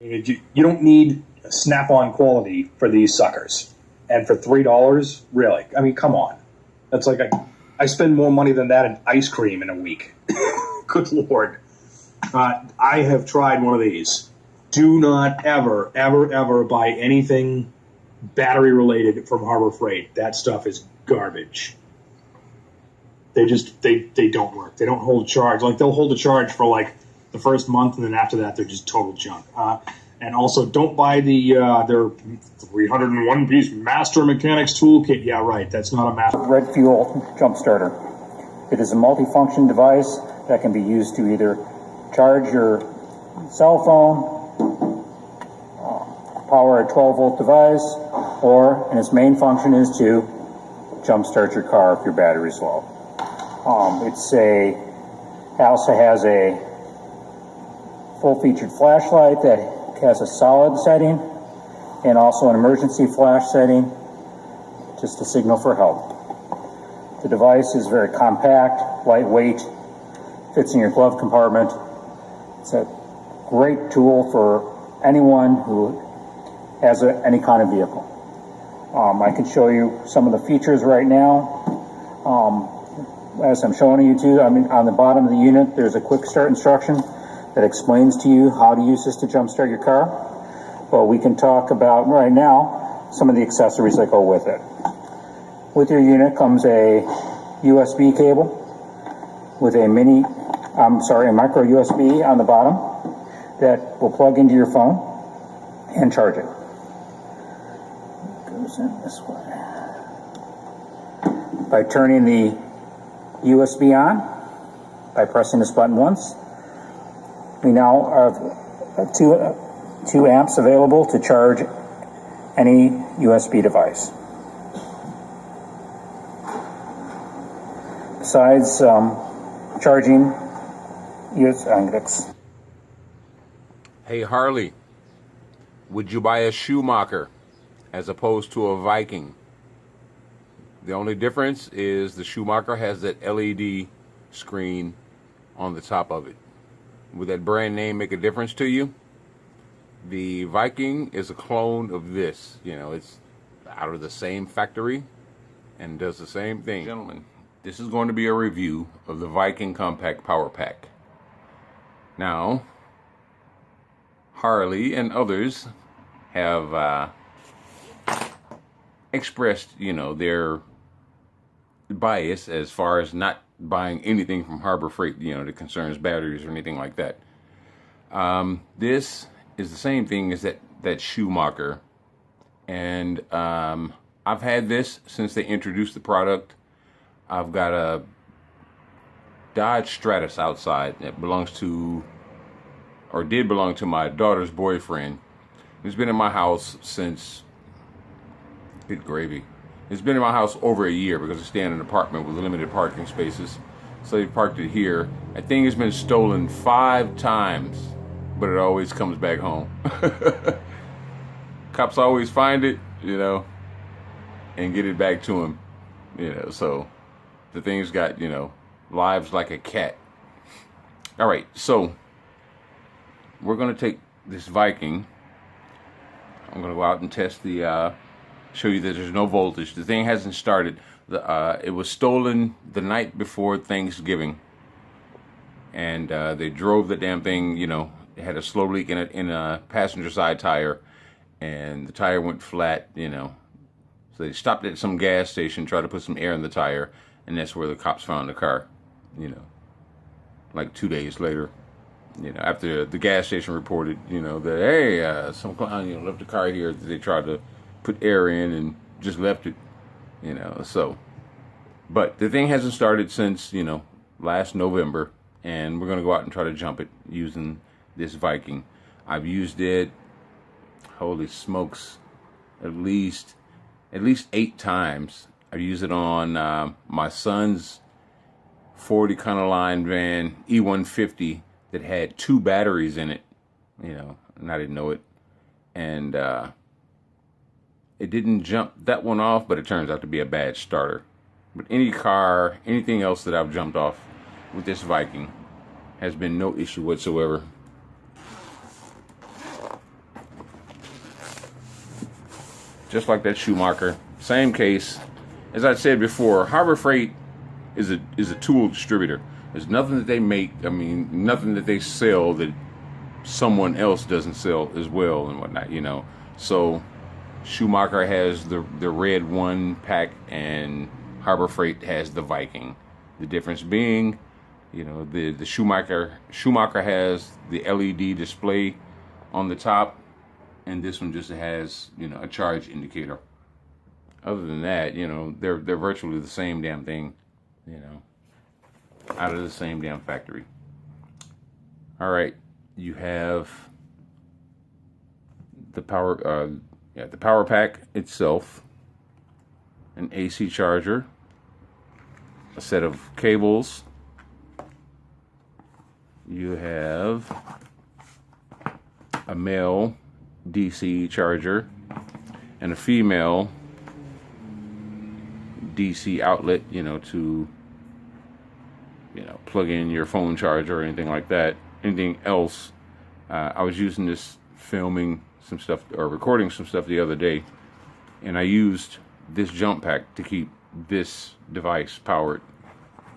You don't need snap-on quality for these suckers. And for $3, really? I mean, come on. That's like I spend more money than that in ice cream in a week. Good Lord. I have tried one of these. Do not ever, ever, ever buy anything battery-related from Harbor Freight. That stuff is garbage. They don't work. They don't hold charge. Like, they'll hold a charge for, like, the first month, and then after that, they're just total junk. And also, don't buy their 301-piece Master Mechanics Toolkit. Yeah, right. That's not a master. Red Fuel Jump Starter. It is a multifunction device that can be used to either charge your cell phone, power a 12-volt device, or, and its main function is to jumpstart your car if your battery's low. It also has a full-featured flashlight that has a solid setting and also an emergency flash setting, just to signal for help. The device is very compact, lightweight, fits in your glove compartment. It's a great tool for anyone who has any kind of vehicle. I can show you some of the features right now. As I'm showing you too, on the bottom of the unit, there's a quick start instruction that explains to you how to use this to jumpstart your car. But we can talk about right now some of the accessories that go with it. With your unit comes a USB cable with a micro USB on the bottom that will plug into your phone and charge it. Goes in this way. By turning the USB on, by pressing this button once, we now have two amps available to charge any USB device. Besides charging USB. Hey Harley, would you buy a Schumacher as opposed to a Viking? The only difference is the Schumacher has that LED screen on the top of it. Would that brand name make a difference to you? The Viking is a clone of this. You know, it's out of the same factory and does the same thing. Gentlemen, this is going to be a review of the Viking Compact Power Pack. Now, Harley and others have expressed, their bias as far as not buying anything from Harbor Freight, that concerns batteries or anything like that. This is the same thing as that Schumacher, and I've had this since they introduced the product. I've got a Dodge Stratus outside that belongs to, or did belong to, my daughter's boyfriend. It's been in my house since, good gravy, it's been in my house over a year because I stay in an apartment with limited parking spaces. So they parked it here. That thing has been stolen 5 times, but it always comes back home. Cops always find it, and get it back to him, so the thing's got, lives like a cat. All right, so we're going to take this Viking. I'm going to go out and test the, show you that there's no voltage. The thing hasn't started. It was stolen the night before Thanksgiving, and they drove the damn thing. It had a slow leak in a passenger side tire, and the tire went flat. So they stopped at some gas station, tried to put some air in the tire, and that's where the cops found the car. Like 2 days later. After the gas station reported, that, hey, some clown, left the car here. They tried to put air in and just left it, so. But the thing hasn't started since, last November, and we're going to go out and try to jump it using this Viking. I've used it, holy smokes, at least 8 times. I've used it on my son's 40 Econoline van, E150, that had 2 batteries in it, and I didn't know it. And it didn't jump that one off, but it turns out to be a bad starter. But any car, anything else that I've jumped off with this Viking has been no issue whatsoever. just like that Schumacher. Same case. As I said before, Harbor Freight is a tool distributor. There's nothing that they make, I mean, nothing that they sell that someone else doesn't sell as well and whatnot, you know. So Schumacher has the red one pack and Harbor Freight has the Viking. The difference being, you know, the Schumacher has the LED display on the top, and this one just has, you know, a charge indicator. Other than that, you know, they're virtually the same damn thing, you know, out of the same damn factory. All right, you have the power pack itself, an AC charger, a set of cables. You have a male DC charger and a female DC outlet, you know, to, you know, plug in your phone charger or anything like that. Anything else, I was using this filming some stuff or recording some stuff the other day, and I used this jump pack to keep this device powered,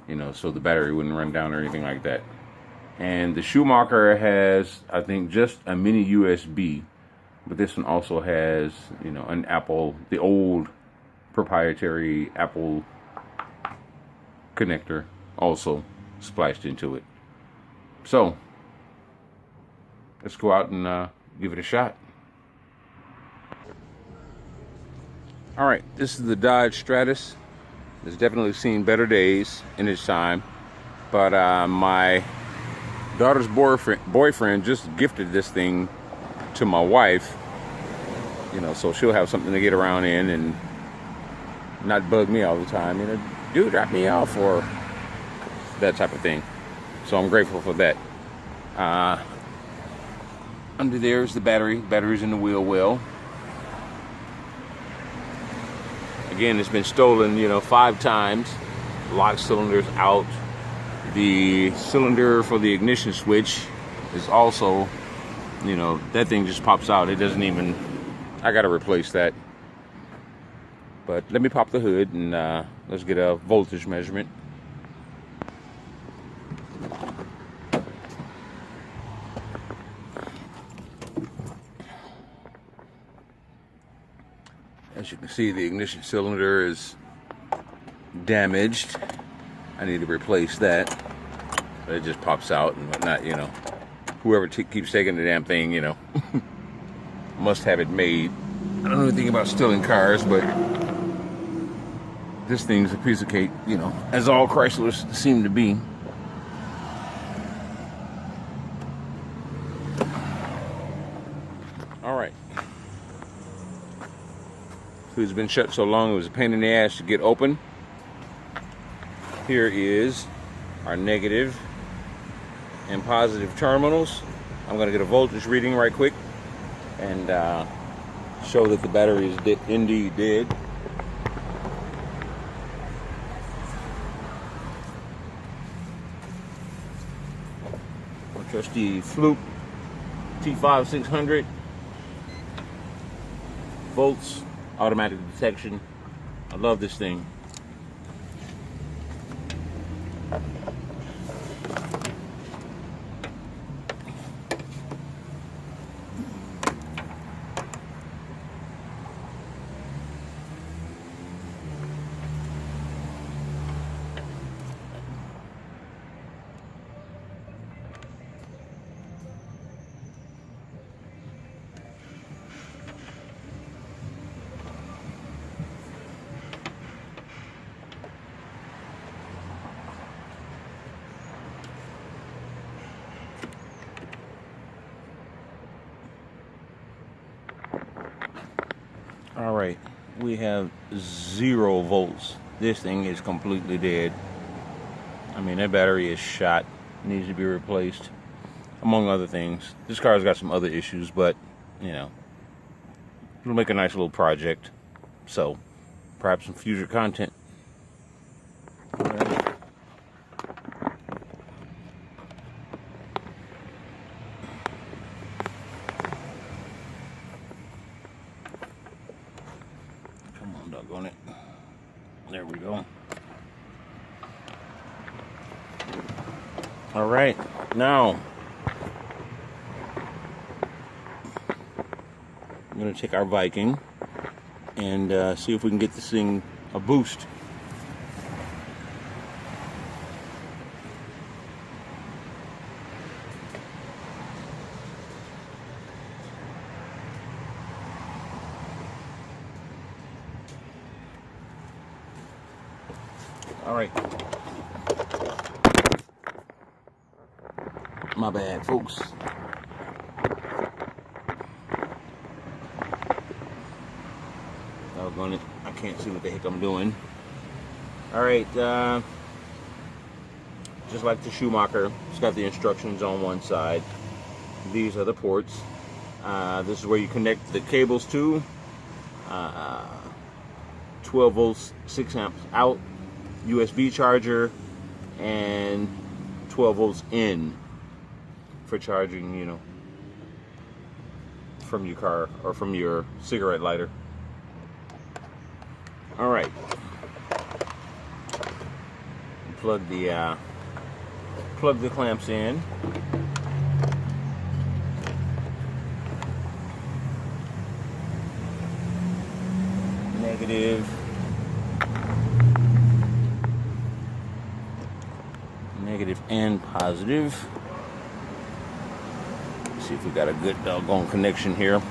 you know, so the battery wouldn't run down or anything like that. And the Schumacher has, I think, just a mini USB, but this one also has, you know, an Apple, the old proprietary Apple connector also spliced into it. So let's go out and give it a shot. All right, this is the Dodge Stratus. It's definitely seen better days in its time, but my daughter's boyfriend just gifted this thing to my wife, you know, so she'll have something to get around in and not bug me all the time, you know, dude, drop me off, or that type of thing. So I'm grateful for that. Under there is the battery's in the wheel well. Again, it's been stolen, you know, 5 times. Lock cylinder's out. The cylinder for the ignition switch is also, you know, that thing just pops out. It doesn't even, I gotta replace that. But let me pop the hood and let's get a voltage measurement. As you can see, the ignition cylinder is damaged. I need to replace that. But it just pops out and whatnot, you know. Whoever keeps taking the damn thing, you know, must have it made. I don't know anything about stealing cars, but this thing's a piece of cake, you know, as all Chryslers seem to be. All right. Hood's been shut so long it was a pain in the ass to get open. Here is our negative and positive terminals. I'm going to get a voltage reading right quick and show that the battery is indeed dead. Our trusty Fluke T5600 volts. Automatic detection. I love this thing. All right, we have 0 volts. This thing is completely dead. I mean, that battery is shot, needs to be replaced, among other things. This car's got some other issues, but, you know, it'll make a nice little project. So, perhaps some future content. Doggone it. There we go. All right, now I'm going to take our Viking and see if we can get this thing a boost. All right. My bad, folks. Doggone it. I can't see what the heck I'm doing. All right. Just like the Schumacher, it's got the instructions on one side. These are the ports. This is where you connect the cables to. 12 volts, 6 amps out. USB charger and 12 volts in for charging, you know, from your car or from your cigarette lighter. All right, plug the clamps in. Negative. Negative and positive. Let's see if we got a good doggone connection here.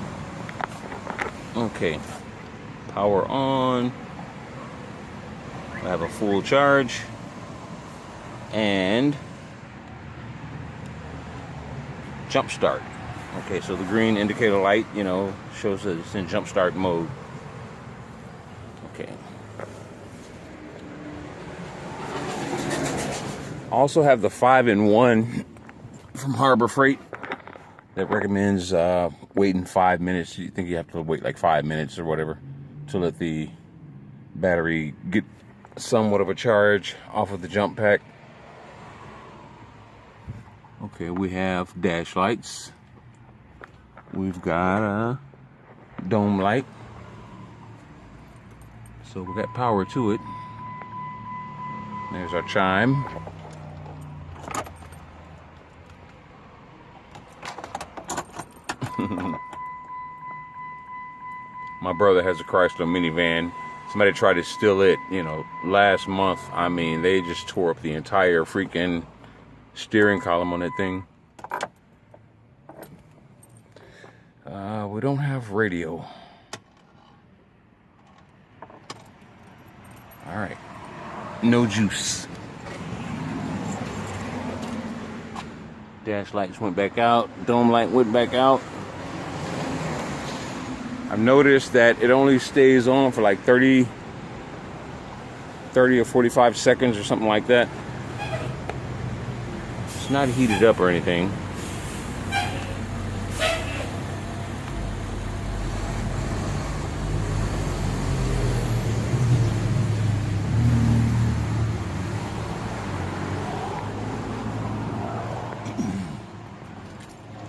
Okay, power on. I have a full charge and jump start. Okay, so the green indicator light, you know, shows that it's in jump start mode. Okay. Also have the 5-in-1 from Harbor Freight that recommends waiting 5 minutes. You think you have to wait like 5 minutes or whatever to let the battery get somewhat of a charge off of the jump pack. Okay, we have dash lights. We've got a dome light. So we got power to it. There's our chime. My brother has a Chrysler minivan. Somebody tried to steal it, you know, last month. I mean, they just tore up the entire freaking steering column on that thing. We don't have radio. All right, no juice. Dash lights went back out. Dome light went back out. I've noticed that it only stays on for like 30 or 45 seconds or something like that. It's not heated up or anything.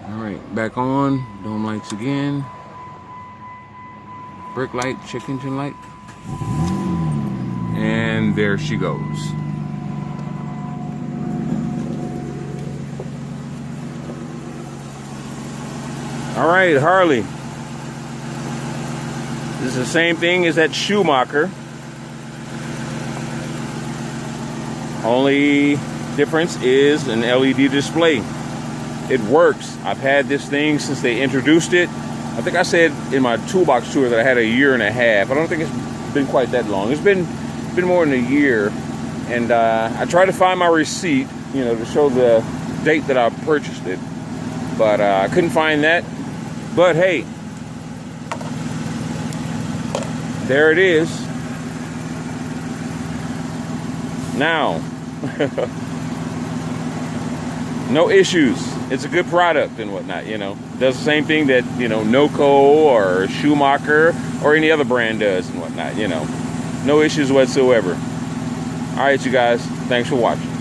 All right, back on. Dome lights again. Brake light, check engine light. And there she goes. All right, Harley. This is the same thing as that Schumacher. Only difference is an LED display. It works. I've had this thing since they introduced it. I think I said in my toolbox tour that I had a year and a half. I don't think it's been quite that long. It's been more than a year. And I tried to find my receipt, you know, to show the date that I purchased it. But I couldn't find that. But hey, there it is. Now, no issues. It's a good product and whatnot, you know. Does the same thing that, you know, Noco or Schumacher or any other brand does and whatnot, you know. No issues whatsoever. All right, you guys. Thanks for watching.